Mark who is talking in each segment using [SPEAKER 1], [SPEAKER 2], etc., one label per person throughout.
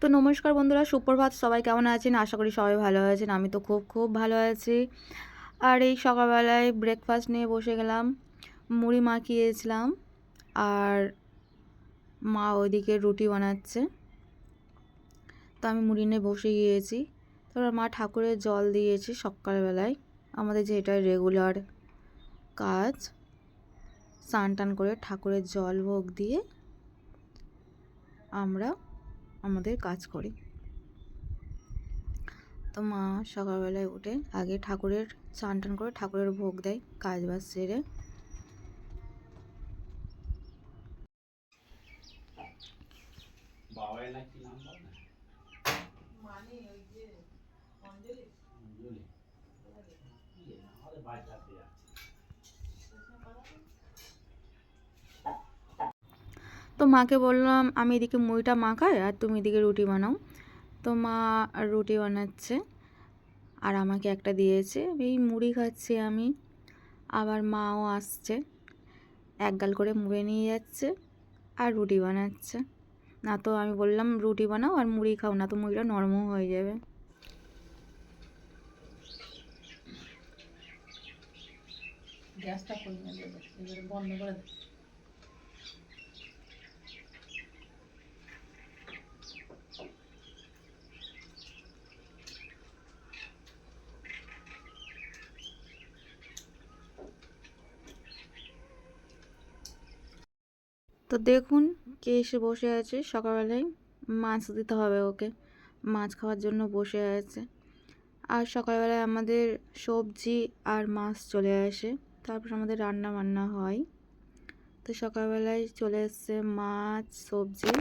[SPEAKER 1] তো নমস্কার বন্ধুরা, সুপ্রভাত। সবাই কেমন আছেন? আশা করি সবাই ভালো আছেন। আমি তো খুব খুব ভালো আছি। আর এই সকালবেলায় ব্রেকফাস্ট নিয়ে বসে গেলাম। মুড়ি মাখিয়েছিলাম আর মা ওইদিকে রুটি বানাচ্ছে। তো আমি মুড়ি নিয়ে বসে গিয়েছি। তারপর মা ঠাকুরের জল দিয়েছে সকালবেলায়, আমাদের যেটা রেগুলার কাজ। স্নান টান করে ঠাকুরের জল ভোগ দিয়ে আমরা আমাদের কাজ করি। তো মা সকালবেলায় উঠে আগে ঠাকুরের স্নান টান করে ঠাকুরের ভোগ দেয় কাজ বাজ সেরে। তো মাকে বললাম আমি এদিকে মুড়িটা মাখাই আর তুমি এদিকে রুটি বানাও। তো মা রুটি বানাচ্ছে আর আমাকে একটা দিয়েছে। এই মুড়ি খাচ্ছি আমি, আবার মাও আসছে, এক গাল করে মুড়ে নিয়ে যাচ্ছে আর রুটি বানাচ্ছে। না তো আমি বললাম রুটি বানাও আর মুড়ি খাও, না তো মুড়িটা নরমও হয়ে যাবে।
[SPEAKER 2] গ্যাসটা কমিয়ে দেবে, এবারে বন্ধ করে দেবে।
[SPEAKER 1] তো দেখুন কে এসে বসে আছে সকালবেলায়। মাছ দিতে হবে ওকে, মাছ খাওয়ার জন্য বসে আছে। আর সকালবেলায় আমাদের সবজি আর মাছ চলে আসে, তারপর আমাদের রান্না বান্না হয়। তো সকালবেলায় চলে এসছে মাছ সবজি।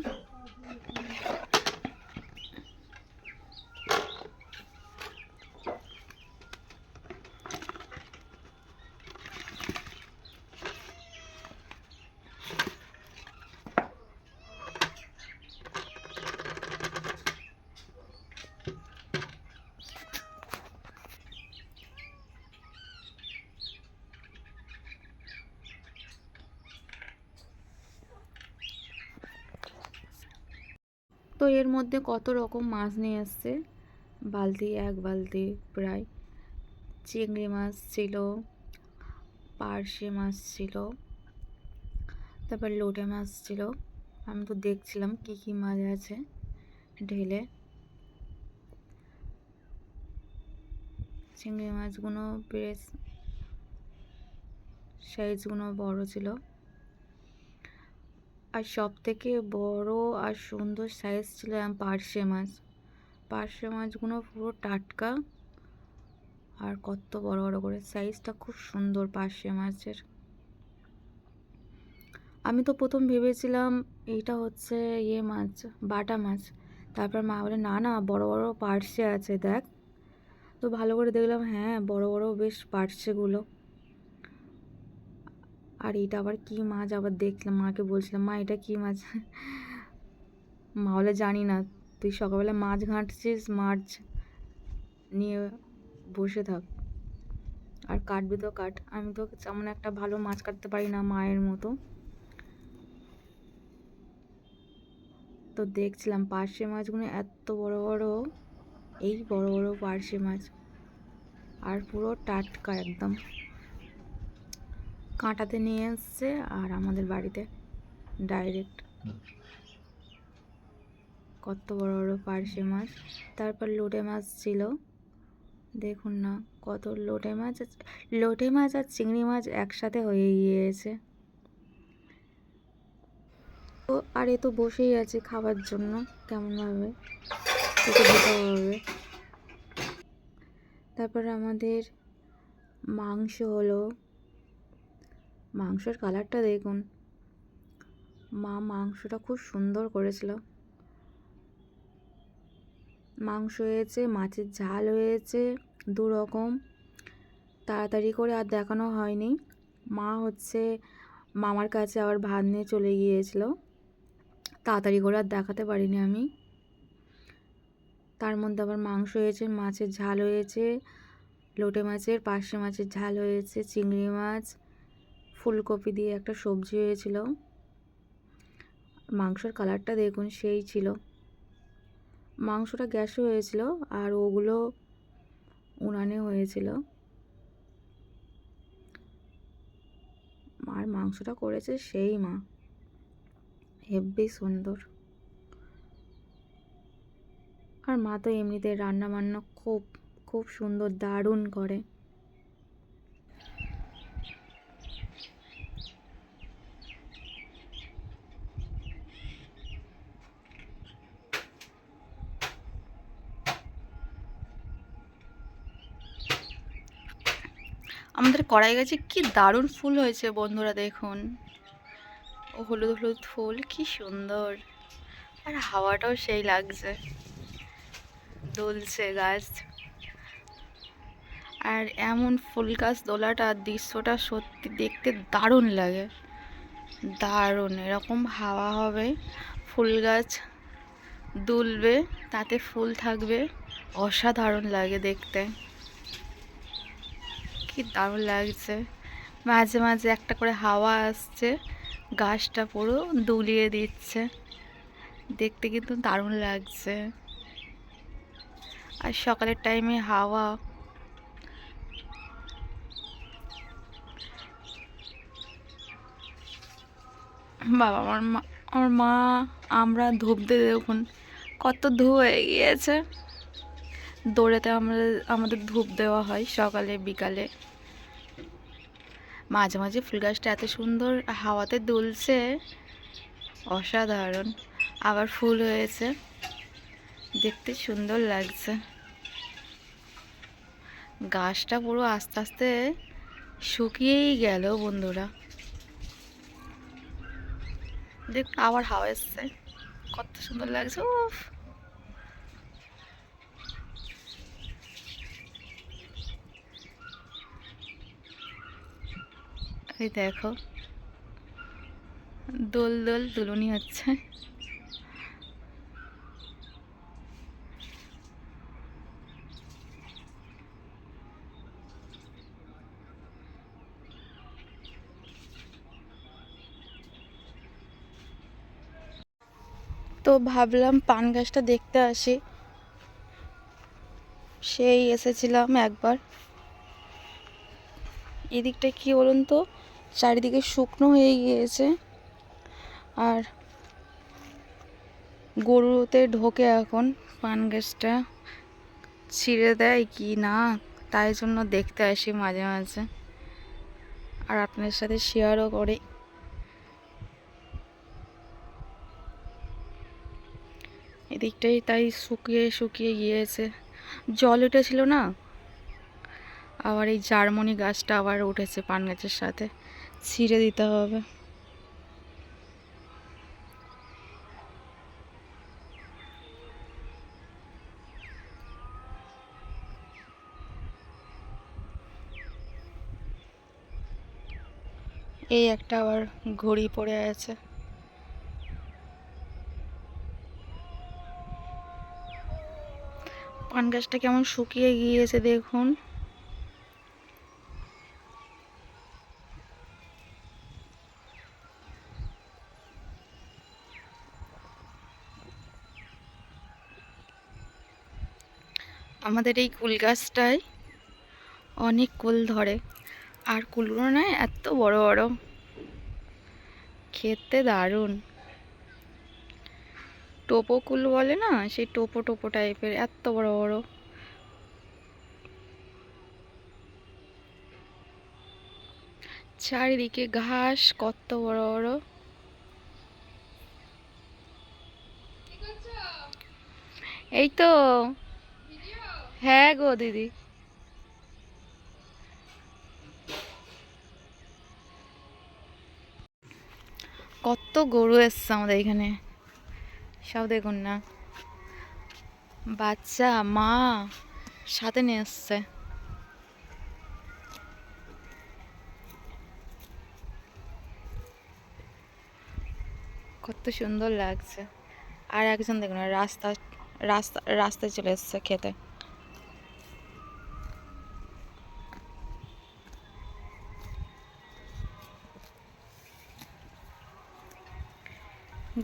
[SPEAKER 1] তো এর মধ্যে কত রকম মাছ নিয়ে এসছে, বালতি এক বালতি প্রায়। চিংড়ি মাছ ছিল, পার্শে মাছ ছিল, তারপর লোটে মাছ ছিল। আমি তো দেখছিলাম কি কি মাছ আছে ঢেলে। চিংড়ি মাছগুলো বেশ সাইজগুলো বড় ছিল, আর সব থেকে বড় আর সুন্দর সাইজ ছিল পার্শে মাছ। পার্শে মাছগুলো পুরো টাটকা আর কত বড় বড় করে, সাইজটা খুব সুন্দর পার্শে মাছের। আমি তো প্রথম ভেবেছিলাম এইটা হচ্ছে ইয়ে মাছ, বাটা মাছ। তারপর মা বলে না না, বড় বড় পার্শে আছে দেখ। তো ভালো করে দেখলাম, হ্যাঁ বড় বড় বেশ পার্শেগুলো। আর এটা আবার কি মাছ আবার দেখলাম, মাকে বলছিলাম মা এটা কি মাছ। মা বলে জানি না, তুই সকালবেলা মাছ ঘাঁটছিস, মাছ নিয়ে বসে থাক, আর কাটবি তো কাট। আমি তো তেমন একটা ভালো মাছ কাটতে পারি না মায়ের মতো। তো দেখছিলাম পার্শে মাছগুলো এত বড় বড়, এই বড় বড় পার্শে মাছ, আর পুরো টাটকা একদম। কাঁটাতে নিয়ে এসছে আর আমাদের বাড়িতে ডাইরেক্ট। কত বড় বড় পার্শে মাছ। তারপর লোটে মাছ ছিল, দেখুন না কত লোটে মাছ। লোটে মাছ আর চিংড়ি মাছ একসাথে হয়ে গিয়েছে। তো আর এ তো বসেই আছে খাবার জন্য, কেমনভাবে ওকে দিতে হবে। তারপর আমাদের মাংস হলো। মাংসের কালারটা দেখুন, মা মাংসটা খুব সুন্দর করেছিল। মাংস হয়েছে, মাছের ঝাল হয়েছে, দু রকম। তাড়াতাড়ি করে আর দেখানো হয়নি। মা হচ্ছে মামার কাছে আবার ভাত নিয়ে চলে গিয়েছিল, তাড়াতাড়ি করে আর দেখাতে পারিনি আমি। তার মধ্যে আবার মাংস হয়েছে, মাছের ঝাল হয়েছে, লোটে মাছের পার্শে মাছের ঝাল হয়েছে, চিংড়ি মাছ, ফুলকপি দিয়ে একটা সবজি হয়েছিল। মাংসের কালারটা দেখুন সেই ছিল। মাংসটা গ্যাসে হয়েছিল আর ওগুলো উনানে হয়েছিল। আর মাংসটা করেছে সেই মা, হেব্বি সুন্দর। আর মা তো এমনিতে রান্না বান্না খুব খুব সুন্দর, দারুণ করে। আমাদের কড়াই গাছে কি দারুণ ফুল হয়েছে বন্ধুরা, দেখুন। ও হলুদ হলুদ ফুল, কি সুন্দর। আর হাওয়াটাও সেই লাগছে, দুলছে গাছ। আর এমন ফুল গাছ দোলাটা, দৃশ্যটা সত্যি দেখতে দারুণ লাগে, দারুণ। এরকম হাওয়া হবে, ফুল গাছ দুলবে, তাতে ফুল থাকবে, অসাধারণ লাগে দেখতে, কি দারুণ লাগছে। মাঝে মাঝে একটা করে হাওয়া আসছে, গাছটা পুরো দুলিয়ে দিচ্ছে, দেখতে কিন্তু দারুণ লাগছে। আর সকালের টাইমে হাওয়া, বাবা, আমার মা আমরা ধূপ দিয়ে, দেখুন কত ধূপ হয়ে গিয়েছে। দৌড়েতে আমাদের ধূপ দেওয়া হয় সকালে বিকালে। মাঝে মাঝে ফুল গাছটা এত সুন্দর হাওয়াতে দুলছে, অসাধারণ। আবার ফুল হয়েছে, দেখতে সুন্দর লাগছে। গাছটা পুরো আস্তে আস্তে শুকিয়েই গেল বন্ধুরা। দেখ, আবার হাওয়া এসছে, কত সুন্দর লাগছে। উফ, এই দেখো, দোল দোল দুলুনি হচ্ছে। তো ভাবলাম পান গাছটা দেখতে আসি, সেই এসেছিলাম একবার। এদিকটা কি বলুন তো, চারিদিকে শুকনো হয়ে গিয়েছে, আর গরুতে ঢোকে এখন, পান গাছটা ছিঁড়ে দেয় কি না, তাই জন্য দেখতে আসি মাঝে মাঝে, আর আপনার সাথে শেয়ারও করি। এদিকটাই তাই শুকিয়ে শুকিয়ে গিয়েছে, জল উঠেছিল না। আবার এই জার্মনি গাছটা আবার উঠেছে পান গাছের সাথে, ছিঁড়ে দিতে হবে। এই একটা আবার ঘড়ি পড়ে আছে। পান গাছটা কেমন শুকিয়ে গিয়েছে দেখুন। আমাদের এই কুল গাছটায় অনেক কুল ধরে, আর কুলগুলো না এত বড় বড়, খেতে দারুণ। টোপো কুল বলে না, সেই টোপো টোপো টাইপের, এত বড় বড়। চারিদিকে ঘাস, কত বড় বড়। এই তো, হ্যাঁ গো দিদি। কত গরু এসছে আমাদের এখানে, সব দেখুন না, বাচ্চা মা সাথে নিয়ে এসছে। কত সুন্দর লাগছে। আর একজন দেখুন, রাস্তায় চলে এসছে খেতে।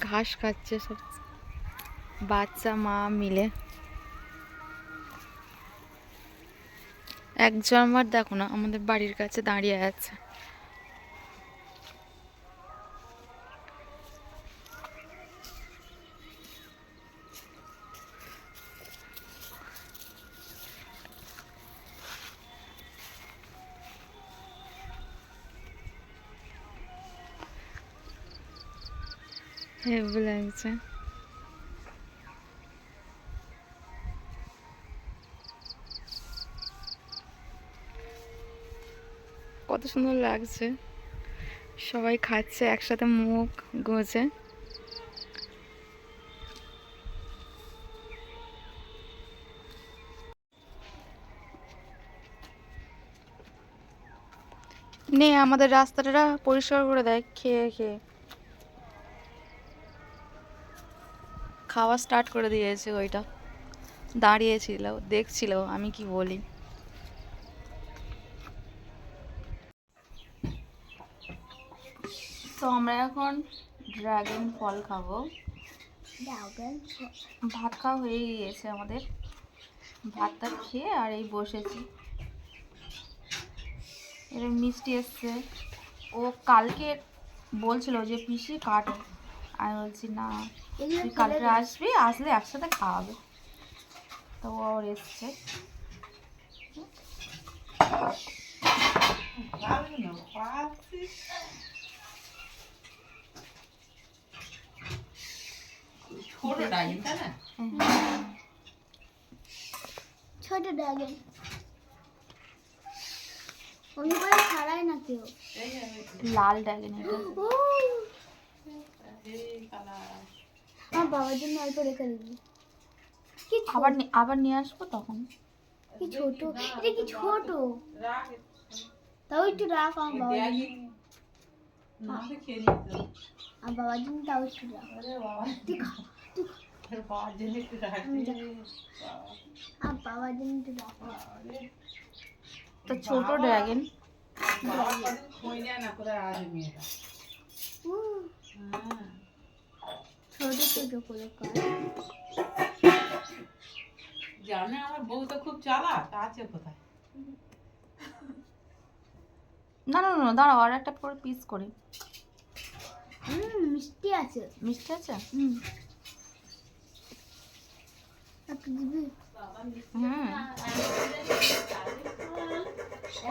[SPEAKER 1] ঘাস খাচ্ছে সব। বাচ্চা মা মিলে। একজন আমার দেখো না আমাদের বাড়ির কাছে দাঁড়িয়ে আছে। হেভি লাগছে। কত সুন্দর লাগছে, সবাই খাচ্ছে একসাথে মুখ গুজে। নে আমাদের রাস্তাটা পরিষ্কার করে দেয় খেয়ে খেয়ে। খাওয়া স্টার্ট করে দিয়েছে, ওইটা দাঁড়িয়েছিল দেখছিল আমি কি বলি। তো আমরা এখন ড্রাগন ফল খাবো। ভাত খাওয়া হয়ে গিয়েছে আমাদের, ভাতটা খেয়ে আর এই বসেছি। এর মিষ্টি এসছে, ও কালকে বলছিল যে পিসি কাটো, আমি বলছি না তুই কালকে আসবি, আসলে একসাথে খাওয়াবে। তো ওর এসছে।
[SPEAKER 2] ছোট ডাইন তাই না?
[SPEAKER 3] ছোট ড্রাগন অন্য করে ছাড়াই না কেউ।
[SPEAKER 1] লাল ড্রাগন এটা।
[SPEAKER 3] আমার বাবার জন্য অল্প রেখে দিবি। কি
[SPEAKER 1] আবার নিয়ে আসবো তখন।
[SPEAKER 3] কি ছোট, এটা কি ছোট, তাও একটু রাখ আমার বাবার জন্য। আমার বাবার জন্য তাও একটু রাখ। তুই খা, তুই খা। আমার বাবার জন্য একটু রাখ।
[SPEAKER 1] তো ছোট ড্রাগন
[SPEAKER 3] ছোট ছোট করে কর।
[SPEAKER 2] জানে আমার বউ তো খুব চালাক, আছে কোথায়?
[SPEAKER 1] না না না দাঁড়াও, আর একটা করে পিস করি।
[SPEAKER 3] মিষ্টি আছে।
[SPEAKER 1] মিষ্টি আছে?
[SPEAKER 3] একটু দিবি?
[SPEAKER 1] হুম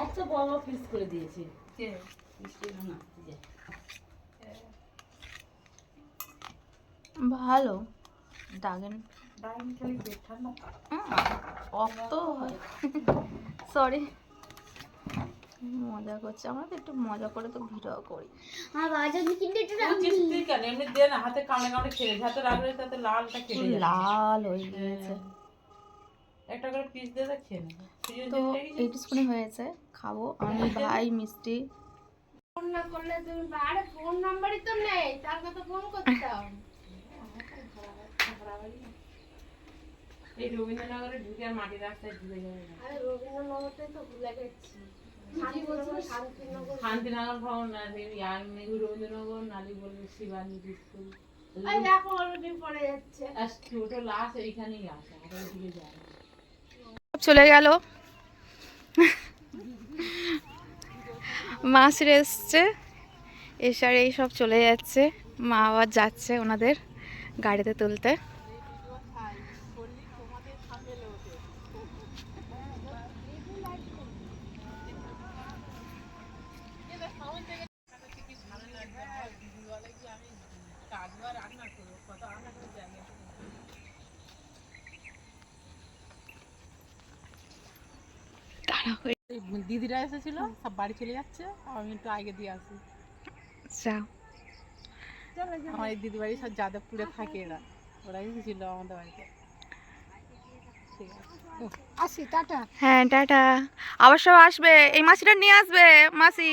[SPEAKER 2] এত বড় পিস করে দিয়েছে।
[SPEAKER 1] ভালো ড্রাগন। অত সরি, মজা করছে। আমরা তো একটু মজা করে তো ভিডিও করি।
[SPEAKER 3] আমার বাবার জন্য কিন্তু একটু রাখ।
[SPEAKER 2] তুই কেন এমনি দে না, হাতে কামড়ে কামড়ে খেলে হাতে রাখলে তাতে লালটা কেটে যাবে।
[SPEAKER 1] লাল হয়ে গিয়েছে।
[SPEAKER 2] একটা করে পিস দিয়ে দে, খেয়ে নে।
[SPEAKER 1] তো 8 স্পুনে হয়েছে, খাবো আমি ভাই মিষ্টি।
[SPEAKER 3] ফোন না করলে তুমি, আরে ফোন নাম্বারই তো নেই, তার কথা ফোন করতাম।
[SPEAKER 2] এই রবীন্দ্রনগরে ঢুকে আর মাটির রাস্তায় ঢুকে যাবে না।
[SPEAKER 3] আরে রবীন্দ্রনগরটাই তো ভুলে গেছি।
[SPEAKER 2] শান্তিনগর ভবন না, রবীন্দ্রনগর নালি বলবে শিবানী স্কুল।
[SPEAKER 3] এই দেখো অলরেডি পড়ে যাচ্ছে।
[SPEAKER 2] আর ছোট লাশ এইখানেই আসে, আর ওইদিকে যায় না।
[SPEAKER 1] চলে গেল, মাসির এসছে, এসে আর এই সব চলে যাচ্ছে। মা আবার যাচ্ছে ওনাদের গাড়িতে তুলতে।
[SPEAKER 2] দিদিরা এসেছিল, সব বাড়ি চলে যাচ্ছে, আমি একটু আগে দিয়ে আসি।
[SPEAKER 1] যাও।
[SPEAKER 2] আমার এই দিদি বাড়ি সব যাদবপুরে থাকে, এরা ওরা এসেছিল আমাদের বাড়িতে। ঠিক আছে, আসি, টাটা।
[SPEAKER 1] হ্যাঁ টাটা, আবার সব আসবে, এই মাসিটা নিয়ে আসবে মাসি।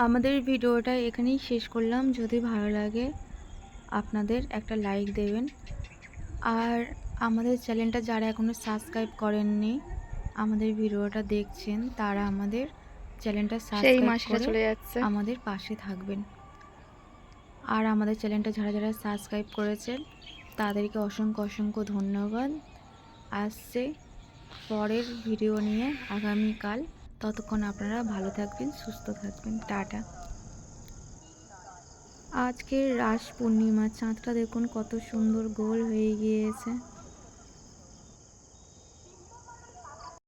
[SPEAKER 1] আমাদের ভিডিওটা এখানেই শেষ করলাম। যদি ভালো লাগে আপনাদের একটা লাইক দেবেন। আর আমাদের চ্যানেলটা যারা এখনও সাবস্ক্রাইব করেননি, আমাদের ভিডিওটা দেখছেন, তারা আমাদের চ্যানেলটা সাবস্ক্রাইব করে আমাদের পাশে থাকবেন। আর আমাদের চ্যানেলটা যারা যারা সাবস্ক্রাইব করেছেন তাদেরকে অসংখ্য অসংখ্য ধন্যবাদ। আসছে পরের ভিডিও নিয়ে আগামীকাল। ততক্ষণ আপনারা ভালো থাকবেন, সুস্থ থাকবেন। টাটা। আজকের রাস পূর্ণিমা, চাঁদটা দেখুন কত সুন্দর গোল হয়ে গিয়েছে।